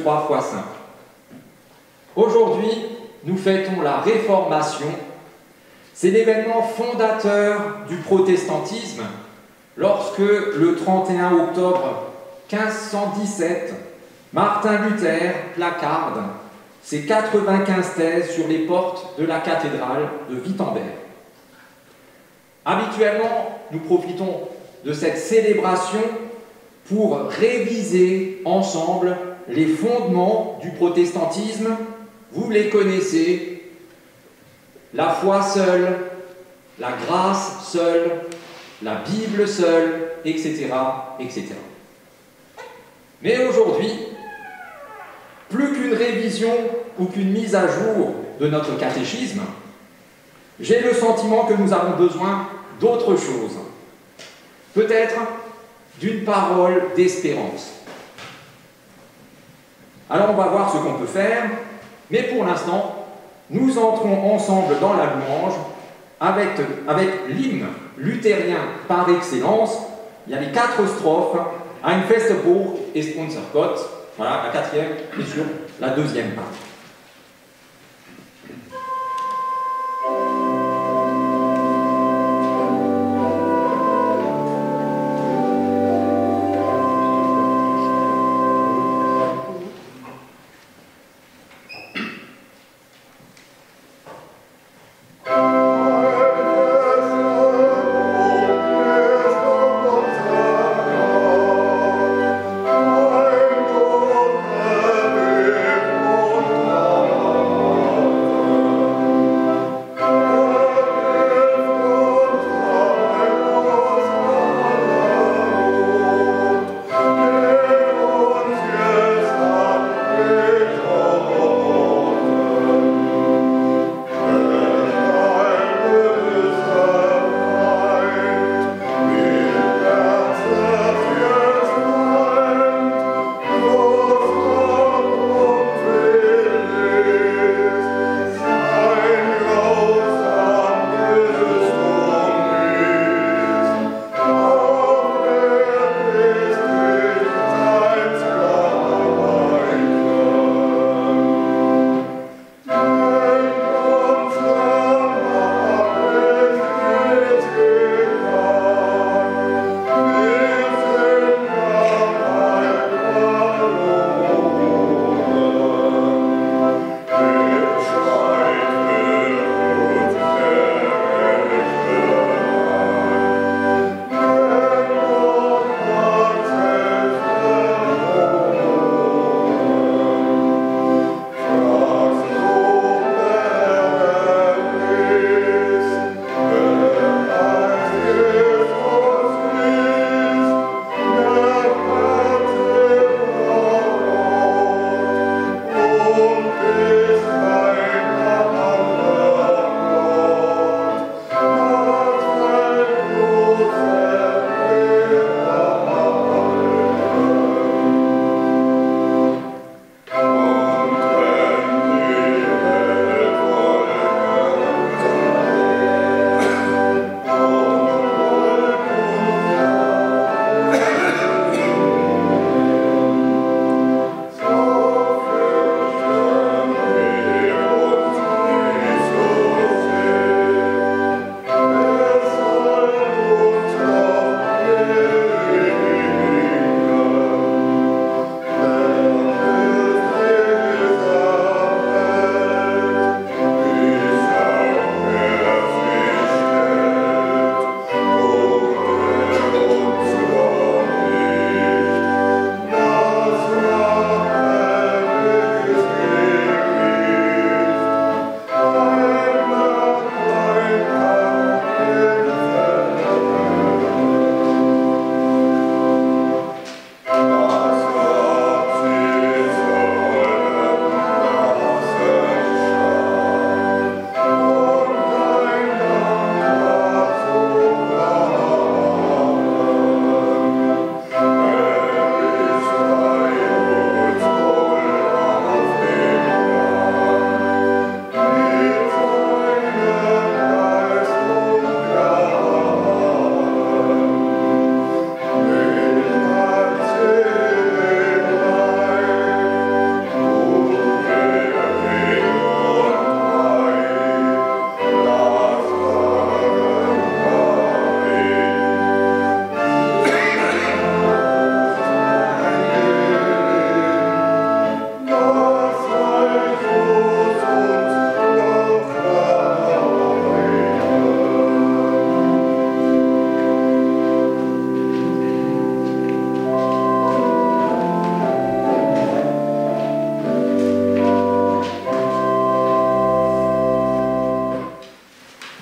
3 fois Saint. Aujourd'hui, nous fêtons la Réformation. C'est l'événement fondateur du protestantisme lorsque, le 31 octobre 1517, Martin Luther placarde ses 95 thèses sur les portes de la cathédrale de Wittenberg. Habituellement, nous profitons de cette célébration pour réviser ensemble les fondements du protestantisme. Vous les connaissez: la foi seule, la grâce seule, la Bible seule, etc., etc. Mais aujourd'hui, plus qu'une révision ou qu'une mise à jour de notre catéchisme, j'ai le sentiment que nous avons besoin d'autre chose. Peut-être d'une parole d'espérance. Alors on va voir ce qu'on peut faire, mais pour l'instant, nous entrons ensemble dans la louange avec l'hymne luthérien par excellence. Il y a les 4 strophes: Ein feste Burg ist unser Gott. Voilà, la 4e est sur la 2e page.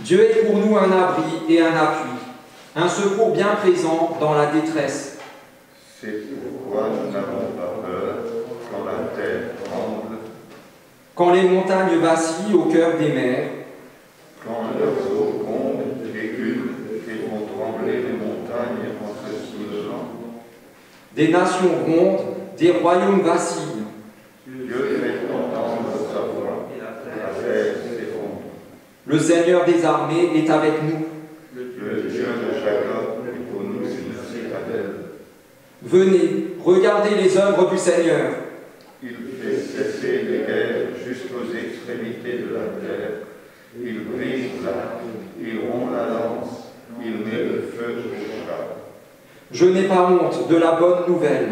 Dieu est pour nous un abri et un appui, un secours bien présent dans la détresse. C'est pourquoi nous n'avons pas peur quand la terre tremble, Quand les montagnes vacillent au cœur des mers, quand leurs eaux grondent et culent et font trembler les montagnes en se soulevant. des nations grondent, des royaumes vacillent. Dieu fait entendre sa voix, la terre s'effondre. Le Seigneur des armées est avec nous. Le Dieu de Jacob est pour nous une citadelle. Venez, regardez les œuvres du Seigneur. Il fait cesser les guerres jusqu'aux extrémités de la terre. Il brise l'arc, il rompt la lance, il met le feu au char. Je n'ai pas honte de la bonne nouvelle.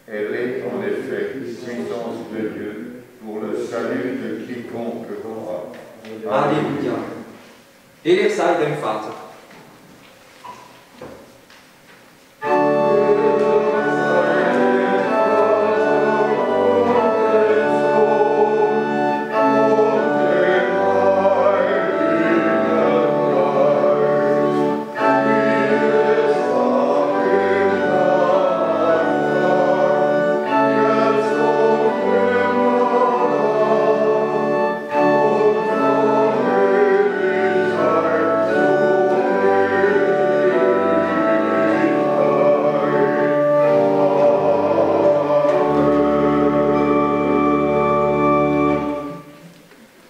Elle est en effet puissance de Dieu pour le salut de quiconque croit. Alléluia. Ihr seid dem Vater.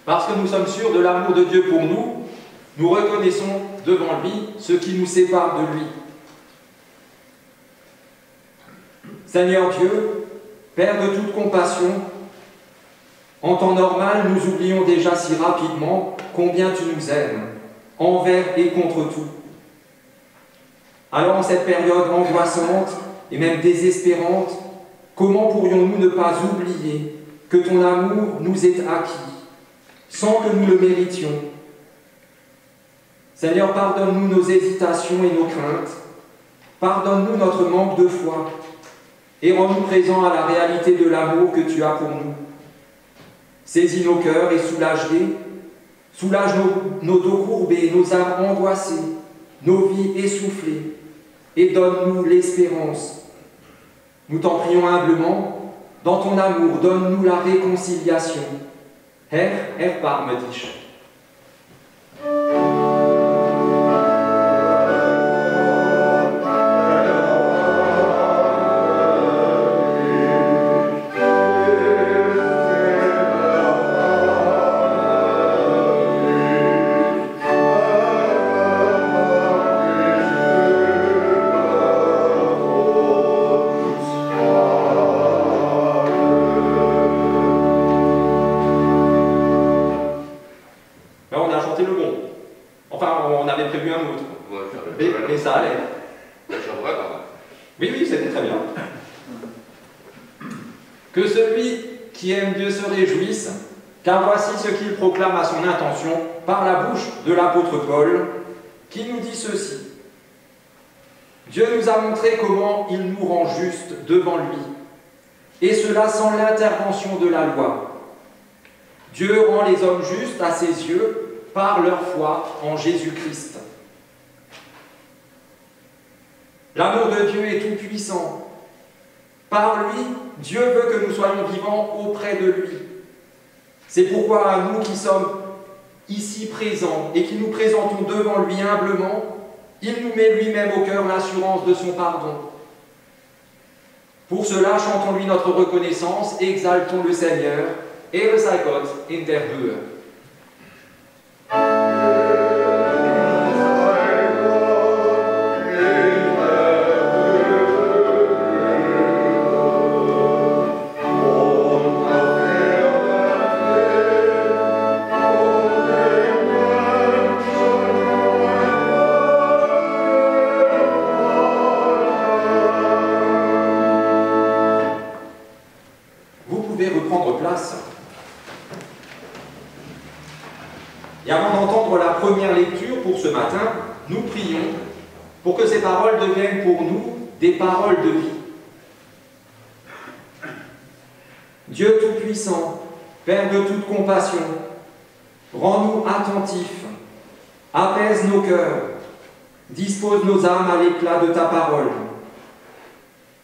Parce que nous sommes sûrs de l'amour de Dieu pour nous, nous reconnaissons devant lui ce qui nous sépare de lui. Seigneur Dieu, Père de toute compassion, en temps normal, nous oublions déjà si rapidement combien tu nous aimes, envers et contre tout. Alors en cette période angoissante et même désespérante, comment pourrions-nous ne pas oublier que ton amour nous est acquis sans que nous le méritions? Seigneur, pardonne-nous nos hésitations et nos craintes. Pardonne-nous notre manque de foi et rends-nous présents à la réalité de l'amour que tu as pour nous. Saisis nos cœurs et soulage-les. Soulage nos dos courbés, nos âmes angoissées, nos vies essoufflées et donne-nous l'espérance. Nous t'en prions humblement. Dans ton amour, donne-nous la réconciliation. Herr, erbarme dich. Mais ça allait. Oui, c'était très bien. Que celui qui aime Dieu se réjouisse, car voici ce qu'il proclame à son intention par la bouche de l'apôtre Paul, qui nous dit ceci. Dieu nous a montré comment il nous rend justes devant lui, et cela sans l'intervention de la loi. Dieu rend les hommes justes à ses yeux par leur foi en Jésus-Christ. L'amour de Dieu est tout-puissant. Par lui, Dieu veut que nous soyons vivants auprès de lui. C'est pourquoi à nous qui sommes ici présents et qui nous présentons devant lui humblement, il nous met lui-même au cœur l'assurance de son pardon. Pour cela, chantons-lui notre reconnaissance, exaltons le Seigneur, Ehre sei Gott in der Höhe. Reprendre place. Et avant d'entendre la première lecture pour ce matin, nous prions pour que ces paroles deviennent pour nous des paroles de vie. Dieu Tout-Puissant, Père de toute compassion, rends-nous attentifs Apaise nos cœurs, dispose nos âmes à l'éclat de ta parole.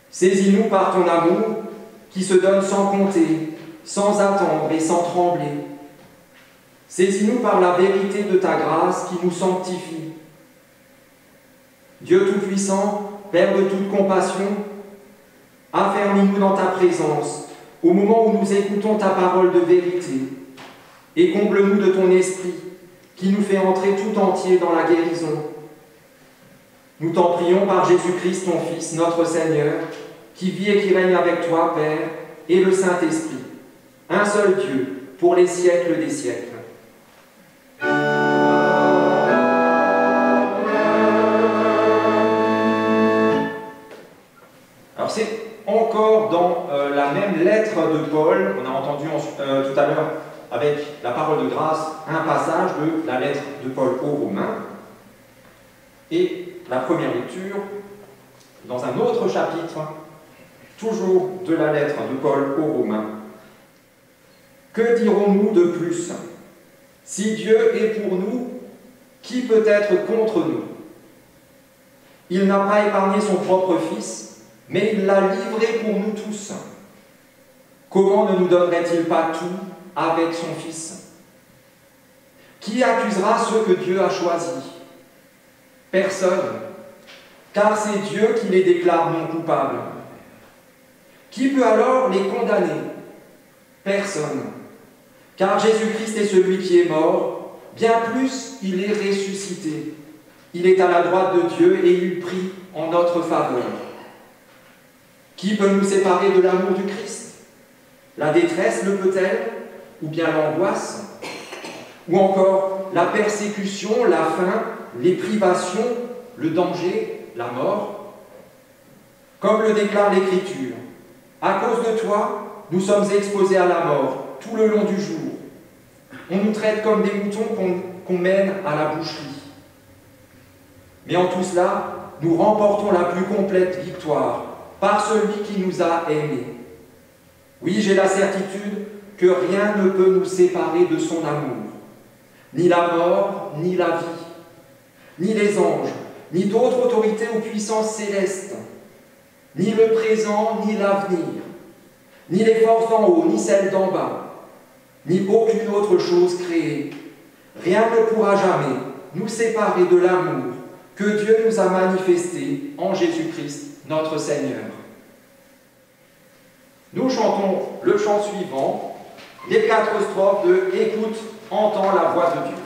Saisis-nous par ton amour qui se donne sans compter, sans attendre et sans trembler. Saisis-nous par la vérité de ta grâce qui nous sanctifie. Dieu Tout-Puissant, Père de toute compassion, affermis-nous dans ta présence au moment où nous écoutons ta parole de vérité et comble-nous de ton esprit qui nous fait entrer tout entier dans la guérison. Nous t'en prions par Jésus-Christ, ton Fils, notre Seigneur, qui vit et qui règne avec toi, Père, et le Saint-Esprit, un seul Dieu, pour les siècles des siècles. Alors c'est encore dans la même lettre de Paul, on a entendu tout à l'heure avec la parole de grâce, un passage de la lettre de Paul aux Romains, et la première lecture, dans un autre chapitre, toujours de la lettre de Paul aux Romains. Que dirons-nous de plus? Si Dieu est pour nous, qui peut être contre nous? Il n'a pas épargné son propre Fils, mais il l'a livré pour nous tous. Comment ne nous donnerait-il pas tout avec son Fils? Qui accusera ceux que Dieu a choisis? Personne, car c'est Dieu qui les déclare non coupables. Qui peut alors les condamner? Personne, car Jésus-Christ est celui qui est mort, bien plus il est ressuscité. Il est à la droite de Dieu et il prie en notre faveur. Qui peut nous séparer de l'amour du Christ? La détresse le peut-elle? Ou bien l'angoisse? Ou encore la persécution, la faim, les privations, le danger, la mort? Comme le déclare l'Écriture, à cause de toi, nous sommes exposés à la mort tout le long du jour. On nous traite comme des moutons qu'on mène à la boucherie. Mais en tout cela, nous remportons la plus complète victoire par celui qui nous a aimés. Oui, j'ai la certitude que rien ne peut nous séparer de son amour. Ni la mort, ni la vie, ni les anges, ni d'autres autorités ou puissances célestes, ni le présent, ni l'avenir, ni les forces d'en haut, ni celles d'en bas, ni aucune autre chose créée. Rien ne pourra jamais nous séparer de l'amour que Dieu nous a manifesté en Jésus-Christ, notre Seigneur. Nous chantons le chant suivant, les 4 strophes de « Écoute, entends la voix de Dieu ».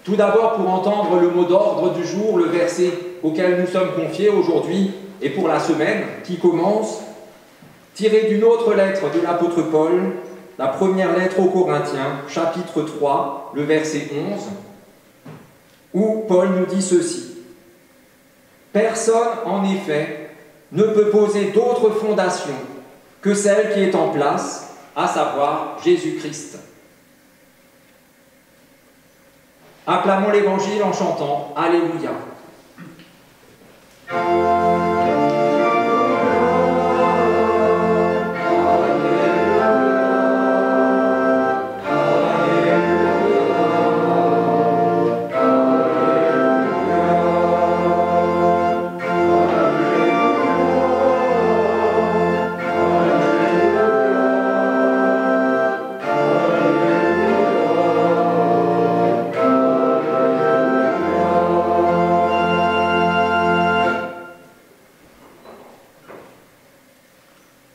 Tout d'abord pour entendre le mot d'ordre du jour, le verset auquel nous sommes confiés aujourd'hui et pour la semaine qui commence, tiré d'une autre lettre de l'apôtre Paul, la première lettre aux Corinthiens, chapitre 3, le verset 11, où Paul nous dit ceci. « Personne, en effet, ne peut poser d'autre fondation que celle qui est en place, à savoir Jésus-Christ. » Acclamons l'Évangile en chantant « Alléluia ».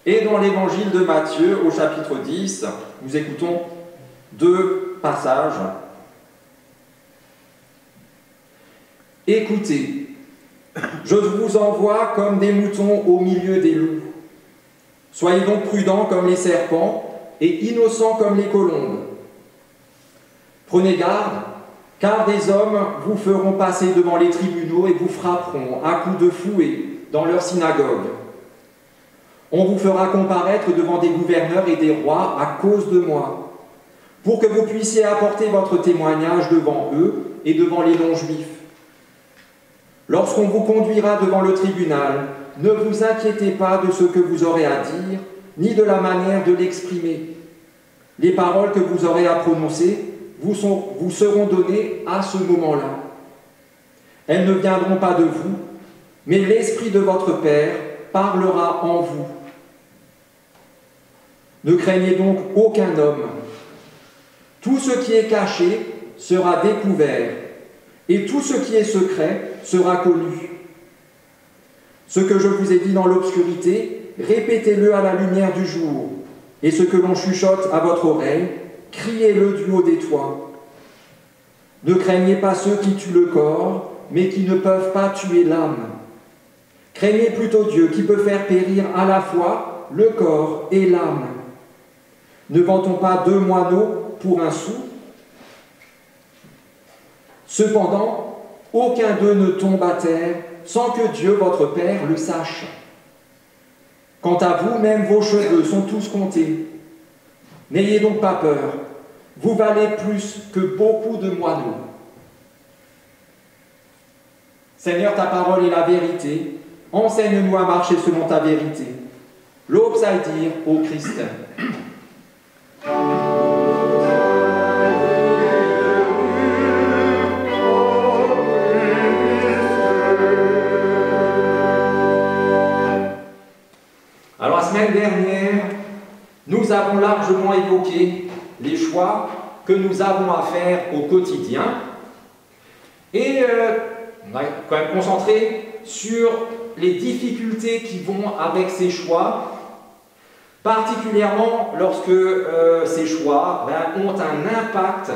Et dans l'évangile de Matthieu, au chapitre 10, nous écoutons deux passages. « Écoutez, je vous envoie comme des moutons au milieu des loups. Soyez donc prudents comme les serpents et innocents comme les colombes. Prenez garde, car des hommes vous feront passer devant les tribunaux et vous frapperont à coups de fouet dans leurs synagogues. On vous fera comparaître devant des gouverneurs et des rois à cause de moi, pour que vous puissiez apporter votre témoignage devant eux et devant les non-juifs. Lorsqu'on vous conduira devant le tribunal, ne vous inquiétez pas de ce que vous aurez à dire, ni de la manière de l'exprimer. Les paroles que vous aurez à prononcer vous seront données à ce moment-là. Elles ne viendront pas de vous, mais l'Esprit de votre Père parlera en vous. Ne craignez donc aucun homme. Tout ce qui est caché sera découvert, et tout ce qui est secret sera connu. Ce que je vous ai dit dans l'obscurité, répétez-le à la lumière du jour, et ce que l'on chuchote à votre oreille, criez-le du haut des toits. Ne craignez pas ceux qui tuent le corps, mais qui ne peuvent pas tuer l'âme. Craignez plutôt Dieu qui peut faire périr à la fois le corps et l'âme. Ne vend-on pas 2 moineaux pour un sou? Cependant, aucun d'eux ne tombe à terre sans que Dieu, votre Père, le sache. Quant à vous, même vos cheveux sont tous comptés. N'ayez donc pas peur, vous valez plus que beaucoup de moineaux. Seigneur, ta parole est la vérité. Enseigne-nous à marcher selon ta vérité. L'aube à dire au Christ. Alors la semaine dernière, nous avons largement évoqué les choix que nous avons à faire au quotidien et on a quand même concentré sur les difficultés qui vont avec ces choix, particulièrement lorsque ces choix ont un impact,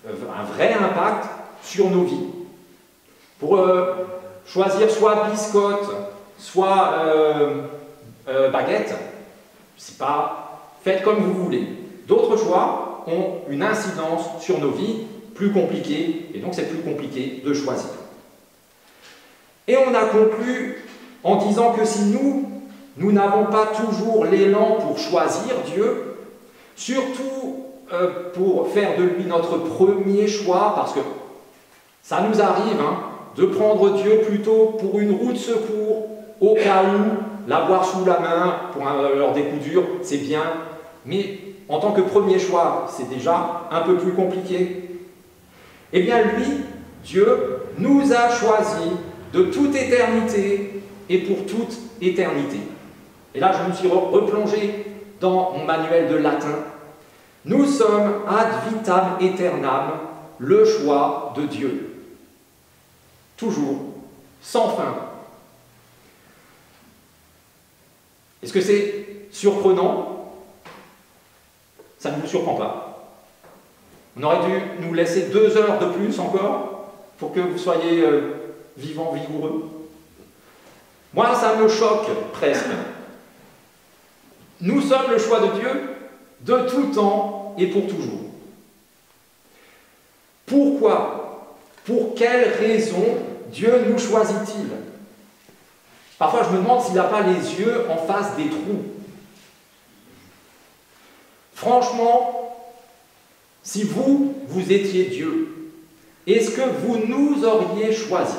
un vrai impact sur nos vies. Pour choisir soit biscotte, soit baguette, c'est pas faites comme vous voulez. D'autres choix ont une incidence sur nos vies plus compliquées, et donc c'est plus compliqué de choisir. Et on a conclu en disant que si nous n'avons pas toujours l'élan pour choisir Dieu, surtout pour faire de lui notre premier choix, parce que ça nous arrive de prendre Dieu plutôt pour une roue de secours, au cas où l'avoir sous la main pour l'heure des coups durs, c'est bien, mais en tant que premier choix, c'est déjà un peu plus compliqué. Eh bien lui, Dieu, nous a choisis de toute éternité et pour toute éternité. Et là, je me suis replongé dans mon manuel de latin. Nous sommes ad vitam aeternam, le choix de Dieu. Toujours, sans fin. Est-ce que c'est surprenant? Ça ne vous surprend pas? On aurait dû nous laisser 2 heures de plus encore pour que vous soyez vivants, vigoureux. Moi, ça me choque presque. Nous sommes le choix de Dieu de tout temps et pour toujours. Pourquoi? Pour quelle raison Dieu nous choisit-il? Parfois, je me demande s'il n'a pas les yeux en face des trous. Franchement, si vous étiez Dieu, est-ce que vous nous auriez choisis?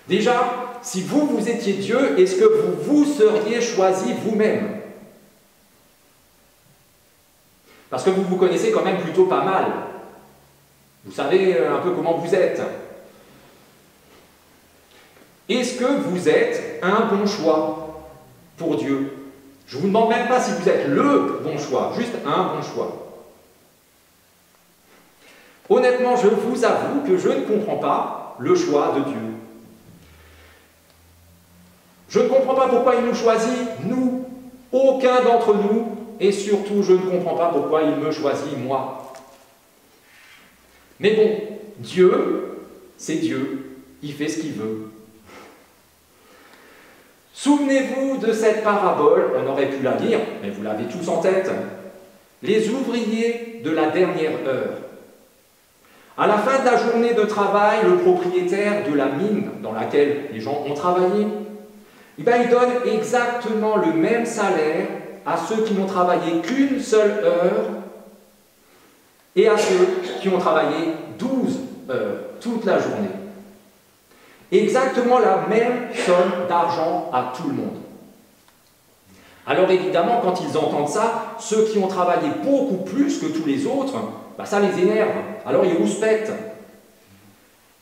Déjà, si vous étiez Dieu, est-ce que vous seriez choisi vous-même? Parce que vous vous connaissez quand même plutôt pas mal. Vous savez un peu comment vous êtes. Est-ce que vous êtes un bon choix pour Dieu? Je ne vous demande même pas si vous êtes le bon choix, juste un bon choix. Honnêtement, je vous avoue que je ne comprends pas le choix de Dieu. Je ne comprends pas pourquoi il nous choisit, nous, aucun d'entre nous, et surtout, je ne comprends pas pourquoi il me choisit, moi. Mais bon, Dieu, c'est Dieu, il fait ce qu'il veut. Souvenez-vous de cette parabole, on aurait pu la lire, mais vous l'avez tous en tête. Les ouvriers de la dernière heure. À la fin de la journée de travail, le propriétaire de la mine dans laquelle les gens ont travaillé, il donne exactement le même salaire à ceux qui n'ont travaillé qu'une seule heure et à ceux qui ont travaillé 12 heures toute la journée. Exactement la même somme d'argent à tout le monde. Alors évidemment, quand ils entendent ça, ceux qui ont travaillé beaucoup plus que tous les autres, ça les énerve. Alors ils rouspètent.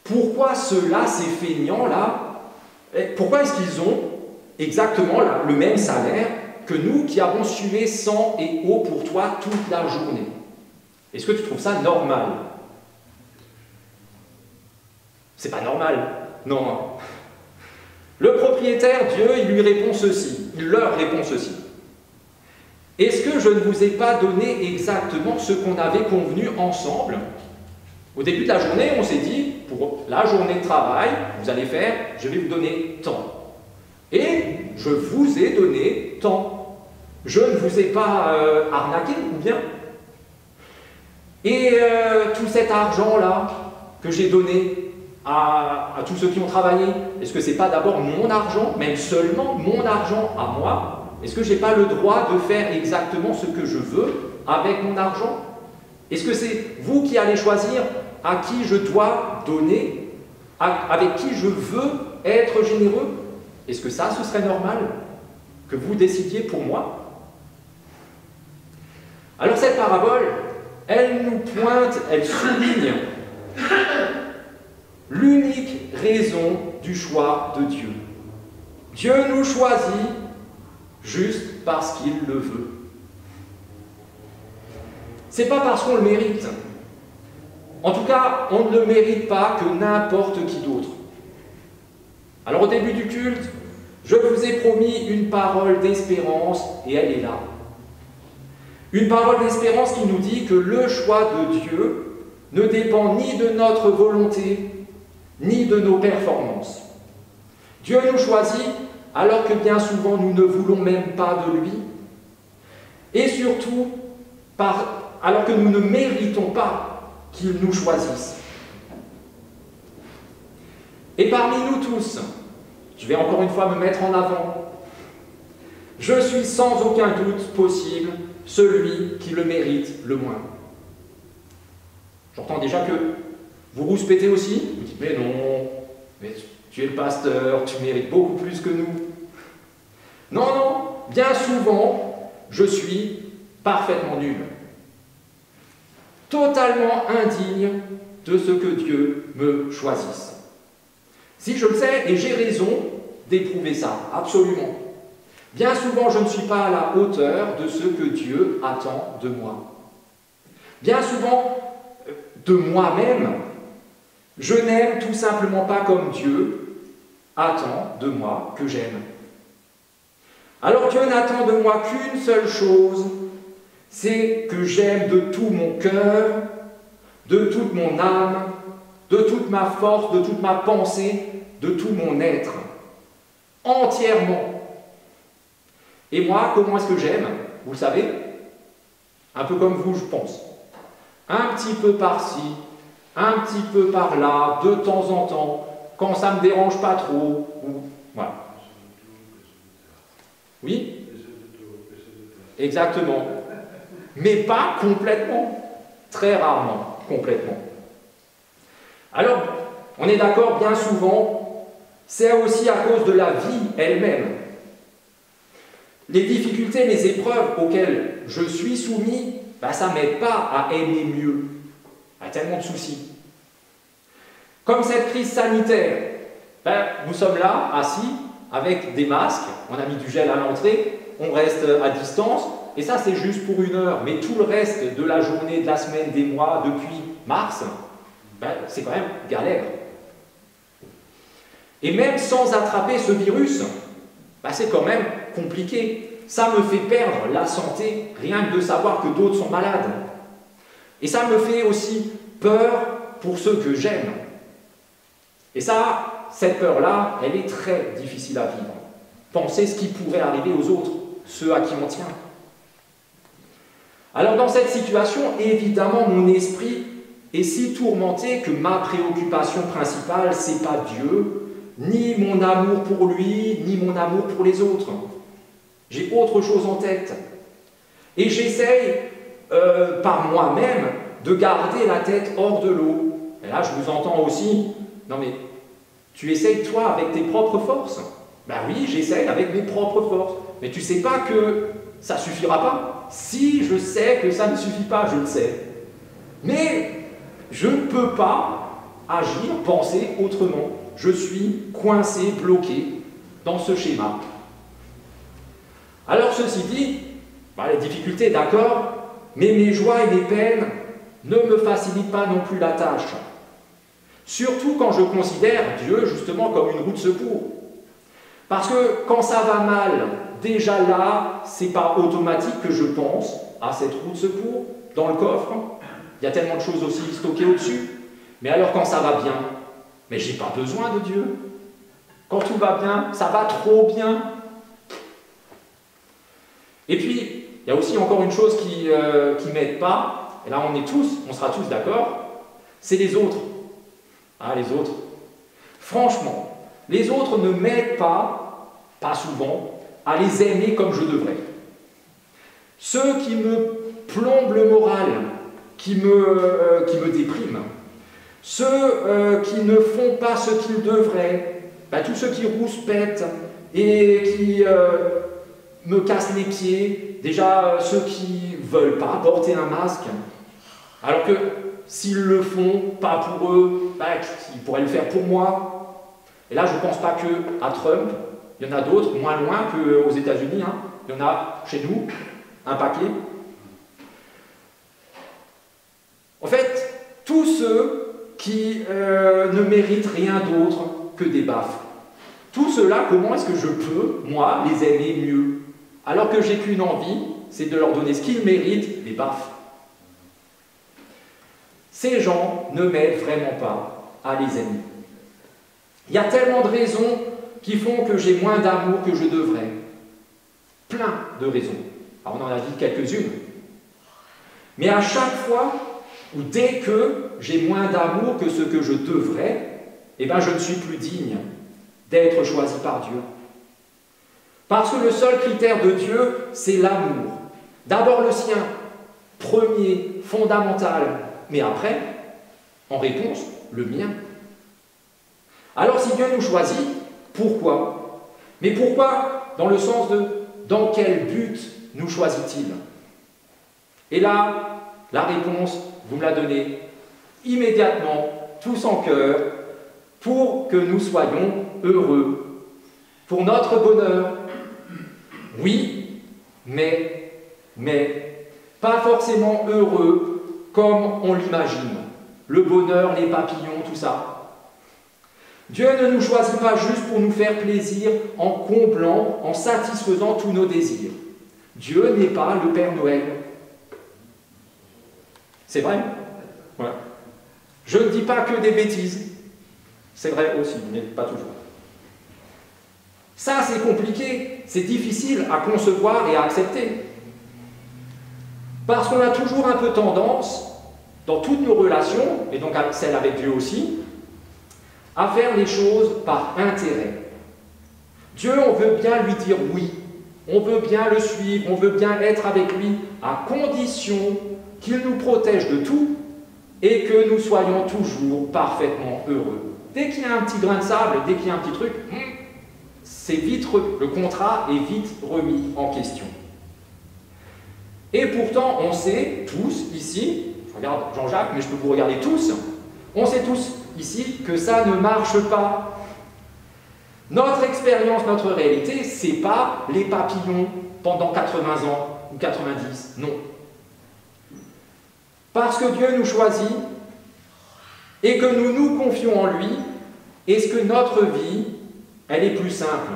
Pourquoi ceux-là, ces feignants-là, pourquoi est-ce qu'ils ont exactement le même salaire que nous qui avons sué sang et eau pour toi toute la journée? Est-ce que tu trouves ça normal? C'est pas normal. Non. Le propriétaire, Dieu, il lui répond ceci. Il leur répond ceci. Est-ce que je ne vous ai pas donné exactement ce qu'on avait convenu ensemble? Au début de la journée, on s'est dit, pour la journée de travail, vous allez faire, je vais vous donner tant. Et je vous ai donné tant. Je ne vous ai pas arnaqué, ou bien? Et tout cet argent-là que j'ai donné à tous ceux qui ont travaillé, est-ce que ce n'est pas d'abord mon argent, même seulement mon argent à moi? Est-ce que je n'ai pas le droit de faire exactement ce que je veux avec mon argent? Est-ce que c'est vous qui allez choisir à qui je dois donner, avec qui je veux être généreux? Est-ce que ça, ce serait normal que vous décidiez pour moi? Alors cette parabole, elle nous pointe, elle souligne l'unique raison du choix de Dieu. Dieu nous choisit juste parce qu'il le veut. C'est pas parce qu'on le mérite. En tout cas, on ne le mérite pas que n'importe qui d'autre. Alors au début du culte, je vous ai promis une parole d'espérance et elle est là. Une parole d'espérance qui nous dit que le choix de Dieu ne dépend ni de notre volonté, ni de nos performances. Dieu nous choisit alors que bien souvent nous ne voulons même pas de lui, et surtout alors que nous ne méritons pas qu'il nous choisisse. Et parmi nous tous, je vais encore une fois me mettre en avant, je suis sans aucun doute possible celui qui le mérite le moins. J'entends déjà que vous rouspétez aussi, vous dites mais non, mais tu es le pasteur, tu mérites beaucoup plus que nous. Non, non, bien souvent, je suis parfaitement nul. Totalement indigne de ce que Dieu me choisisse. Si je le sais, et j'ai raison d'éprouver ça, absolument. Bien souvent, je ne suis pas à la hauteur de ce que Dieu attend de moi. Bien souvent, de moi-même, je n'aime tout simplement pas comme Dieu attend de moi que j'aime. Alors Dieu n'attend de moi qu'une seule chose, c'est que j'aime de tout mon cœur, de toute mon âme, de toute ma force, de toute ma pensée, de tout mon être, entièrement. Et moi, comment est-ce que j'aime? Vous le savez? Un peu comme vous, je pense. Un petit peu par-ci, un petit peu par-là, de temps en temps, quand ça ne me dérange pas trop. Voilà. Oui? Exactement. Mais pas complètement. Très rarement, complètement. Alors, on est d'accord, bien souvent, c'est aussi à cause de la vie elle-même. Les difficultés, les épreuves auxquelles je suis soumis, ça ne m'aide pas à aimer mieux. Il y a tellement de soucis. Comme cette crise sanitaire, nous sommes là, assis, avec des masques, on a mis du gel à l'entrée, on reste à distance, et ça c'est juste pour 1 heure, mais tout le reste de la journée, de la semaine, des mois, depuis mars, c'est quand même galère. Et même sans attraper ce virus, c'est quand même compliqué. Ça me fait perdre la santé, rien que de savoir que d'autres sont malades. Et ça me fait aussi peur pour ceux que j'aime. Et ça, cette peur-là, elle est très difficile à vivre. Pensez ce qui pourrait arriver aux autres, ceux à qui on tient. Alors dans cette situation, évidemment, mon esprit est si tourmenté que ma préoccupation principale, c'est pas Dieu, ni mon amour pour lui, ni mon amour pour les autres. J'ai autre chose en tête. Et j'essaye, par moi-même, de garder la tête hors de l'eau. Et là, je vous entends aussi, non mais, tu essayes toi avec tes propres forces? Oui, j'essaye avec mes propres forces. Mais tu sais pas que ça suffira pas? Si, je sais que ça ne suffit pas, je le sais. Mais je ne peux pas agir, penser autrement. Je suis coincé, bloqué dans ce schéma. Alors ceci dit, les difficultés, d'accord, mais mes joies et mes peines ne me facilitent pas non plus la tâche. Surtout quand je considère Dieu justement comme une roue de secours. Parce que quand ça va mal, déjà là, c'est pas automatique que je pense à cette roue de secours dans le coffre. Il y a tellement de choses aussi stockées au-dessus. Mais alors quand ça va bien, mais j'ai pas besoin de Dieu. Quand tout va bien, ça va trop bien. Et puis, il y a aussi encore une chose qui m'aide pas, et là on sera tous d'accord, c'est les autres. Les autres. Franchement, les autres ne m'aident pas souvent, à les aimer comme je devrais. Ceux qui me plombent le moral, qui me dépriment, ceux qui ne font pas ce qu'ils devraient, tous ceux qui rouspètent et qui me cassent les pieds, déjà ceux qui ne veulent pas porter un masque, alors que s'ils le font, pas pour eux, ils pourraient le faire pour moi. Et là, je ne pense pas qu'à Trump, il y en a d'autres, moins loin qu'aux États-Unis, il y en a chez nous, un paquet. En fait, tous ceux qui ne méritent rien d'autre que des baffes. Tout cela, comment est-ce que je peux, moi, les aimer mieux? Alors que j'ai qu'une envie, c'est de leur donner ce qu'ils méritent, des baffes. Ces gens ne m'aident vraiment pas à les aimer. Il y a tellement de raisons qui font que j'ai moins d'amour que je devrais. Plein de raisons. Alors on en a dit quelques-unes. Mais à chaque fois, ou dès que j'ai moins d'amour que ce que je devrais, je ne suis plus digne d'être choisi par Dieu. Parce que le seul critère de Dieu, c'est l'amour. D'abord le sien, premier, fondamental, mais après, en réponse, le mien. Alors si Dieu nous choisit, pourquoi? Mais pourquoi dans le sens de dans quel but nous choisit-il? Et là, la réponse, vous me la donnez immédiatement, tous en cœur, pour que nous soyons heureux, pour notre bonheur. Oui, mais, pas forcément heureux comme on l'imagine. Le bonheur, les papillons, tout ça. Dieu ne nous choisit pas juste pour nous faire plaisir en comblant, en satisfaisant tous nos désirs. Dieu n'est pas le Père Noël. C'est vrai. Voilà. Je ne dis pas que des bêtises. C'est vrai aussi, mais pas toujours. Ça, c'est compliqué, c'est difficile à concevoir et à accepter. Parce qu'on a toujours un peu tendance, dans toutes nos relations, et donc celle avec Dieu aussi, à faire les choses par intérêt. Dieu, on veut bien lui dire oui, on veut bien le suivre, on veut bien être avec lui, à condition qu'il nous protège de tout et que nous soyons toujours parfaitement heureux. Dès qu'il y a un petit grain de sable, dès qu'il y a un petit truc, le contrat est vite remis en question. Et pourtant, on sait tous ici, je regarde Jean-Jacques, mais je peux vous regarder tous, on sait tous ici que ça ne marche pas. Notre expérience, notre réalité, c'est pas les papillons pendant 80 ans ou 90, non. Parce que Dieu nous choisit et que nous nous confions en lui, est-ce que notre vie, elle est plus simple?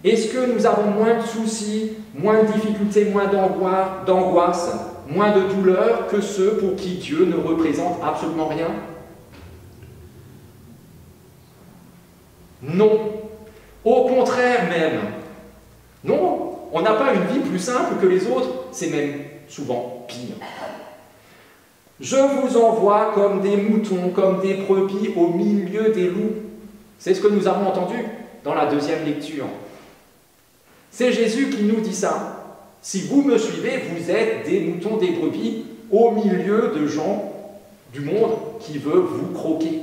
Est-ce que nous avons moins de soucis, moins de difficultés, moins d'angoisse, moins de douleur que ceux pour qui Dieu ne représente absolument rien? Non. Au contraire même. Non, on n'a pas une vie plus simple que les autres, c'est même souvent pire. Je vous envoie comme des moutons, comme des brebis au milieu des loups. C'est ce que nous avons entendu dans la deuxième lecture. C'est Jésus qui nous dit ça. Si vous me suivez, vous êtes des moutons, des brebis, au milieu de gens du monde qui veulent vous croquer.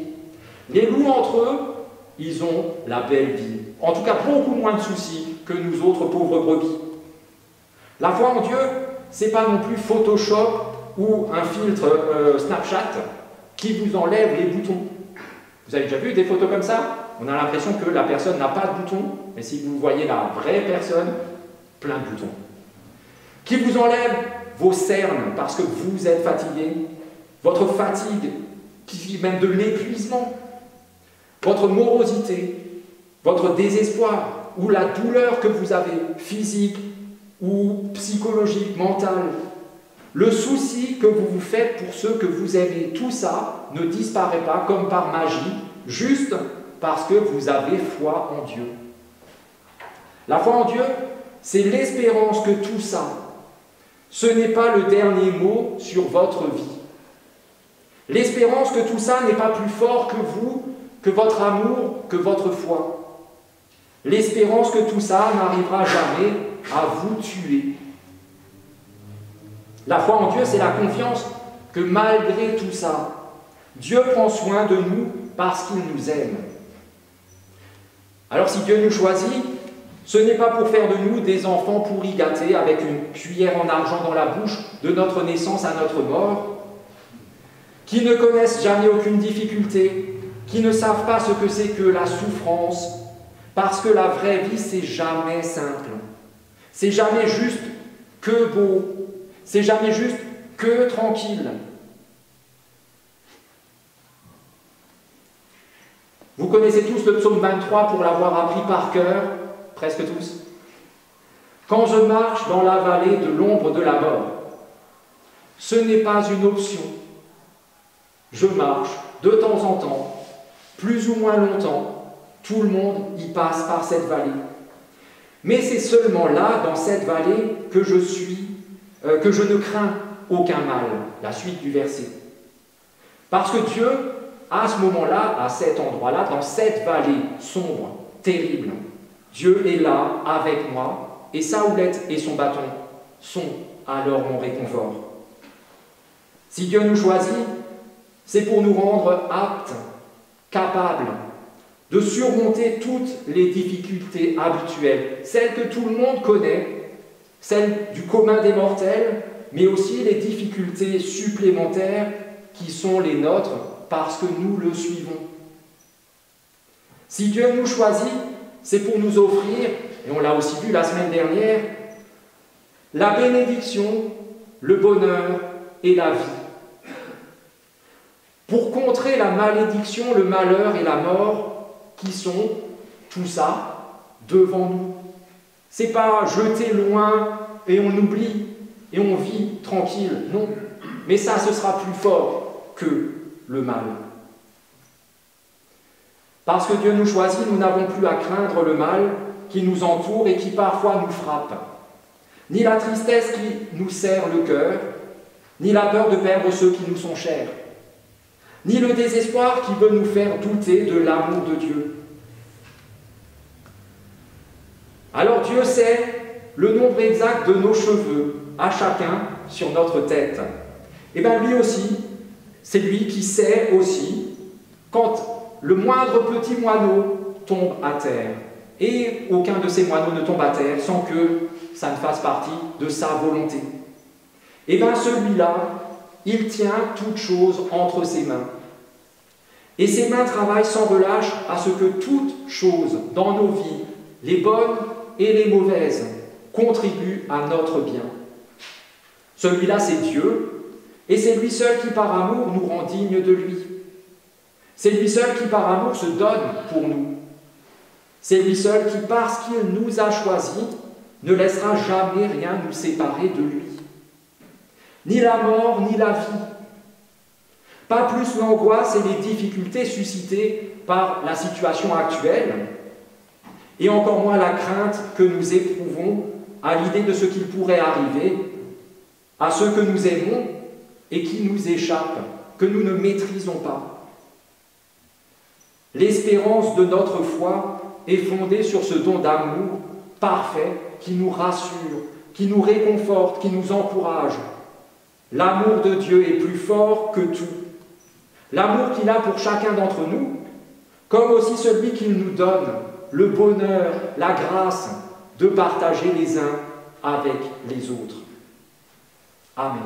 Les loups entre eux, ils ont la belle vie. En tout cas, beaucoup moins de soucis que nous autres pauvres brebis. La foi en Dieu, c'est pas non plus Photoshop ou un filtre Snapchat qui vous enlève les boutons. Vous avez déjà vu des photos comme ça? On a l'impression que la personne n'a pas de boutons, mais si vous voyez la vraie personne, plein de boutons. Qui vous enlève vos cernes parce que vous êtes fatigué, votre fatigue, qui même de l'épuisement, votre morosité, votre désespoir, ou la douleur que vous avez, physique ou psychologique, mentale, le souci que vous vous faites pour ceux que vous aimez, tout ça ne disparaît pas comme par magie, juste parce que vous avez foi en Dieu. La foi en Dieu, c'est l'espérance que tout ça, ce n'est pas le dernier mot sur votre vie. L'espérance que tout ça n'est pas plus fort que vous, que votre amour, que votre foi. L'espérance que tout ça n'arrivera jamais à vous tuer. La foi en Dieu, c'est la confiance que malgré tout ça, Dieu prend soin de nous parce qu'il nous aime. Alors si Dieu nous choisit, ce n'est pas pour faire de nous des enfants pourris gâtés avec une cuillère en argent dans la bouche de notre naissance à notre mort, qui ne connaissent jamais aucune difficulté, qui ne savent pas ce que c'est que la souffrance, parce que la vraie vie, c'est jamais simple. C'est jamais juste que beau. C'est jamais juste que tranquille. Vous connaissez tous le psaume 23 pour l'avoir appris par cœur, presque tous. Quand je marche dans la vallée de l'ombre de la mort, ce n'est pas une option. Je marche de temps en temps, plus ou moins longtemps, tout le monde y passe par cette vallée. Mais c'est seulement là, dans cette vallée, que je ne crains aucun mal. La suite du verset. Parce que Dieu, à ce moment-là, à cet endroit-là, dans cette vallée sombre, terrible, Dieu est là avec moi, et sa houlette et son bâton sont alors mon réconfort. Si Dieu nous choisit, c'est pour nous rendre aptes, capables de surmonter toutes les difficultés habituelles, celles que tout le monde connaît, celles du commun des mortels, mais aussi les difficultés supplémentaires qui sont les nôtres parce que nous le suivons. Si Dieu nous choisit, c'est pour nous offrir, et on l'a aussi vu la semaine dernière, la bénédiction, le bonheur et la vie. Pour contrer la malédiction, le malheur et la mort qui sont, tout ça, devant nous. C'est pas jeter loin et on oublie et on vit tranquille, non. Mais ça, ce sera plus fort que le mal. Parce que Dieu nous choisit, nous n'avons plus à craindre le mal qui nous entoure et qui parfois nous frappe. Ni la tristesse qui nous serre le cœur, ni la peur de perdre ceux qui nous sont chers, ni le désespoir qui veut nous faire douter de l'amour de Dieu. Alors Dieu sait le nombre exact de nos cheveux, à chacun sur notre tête. Et bien lui aussi, c'est lui qui sait aussi quand le moindre petit moineau tombe à terre. Et aucun de ces moineaux ne tombe à terre sans que ça ne fasse partie de sa volonté. Et bien celui-là, il tient toutes choses entre ses mains. Et ses mains travaillent sans relâche à ce que toutes choses dans nos vies, les bonnes et les mauvaises, contribuent à notre bien. Celui-là, c'est Dieu, et c'est lui seul qui, par amour, nous rend dignes de lui. C'est lui seul qui, par amour, se donne pour nous. C'est lui seul qui, parce qu'il nous a choisis, ne laissera jamais rien nous séparer de lui. Ni la mort, ni la vie. Pas plus l'angoisse et les difficultés suscitées par la situation actuelle, et encore moins la crainte que nous éprouvons à l'idée de ce qu'il pourrait arriver à ceux que nous aimons et qui nous échappent, que nous ne maîtrisons pas. L'espérance de notre foi est fondée sur ce don d'amour parfait qui nous rassure, qui nous réconforte, qui nous encourage. L'amour de Dieu est plus fort que tout. L'amour qu'il a pour chacun d'entre nous, comme aussi celui qu'il nous donne, le bonheur, la grâce de partager les uns avec les autres. Amen.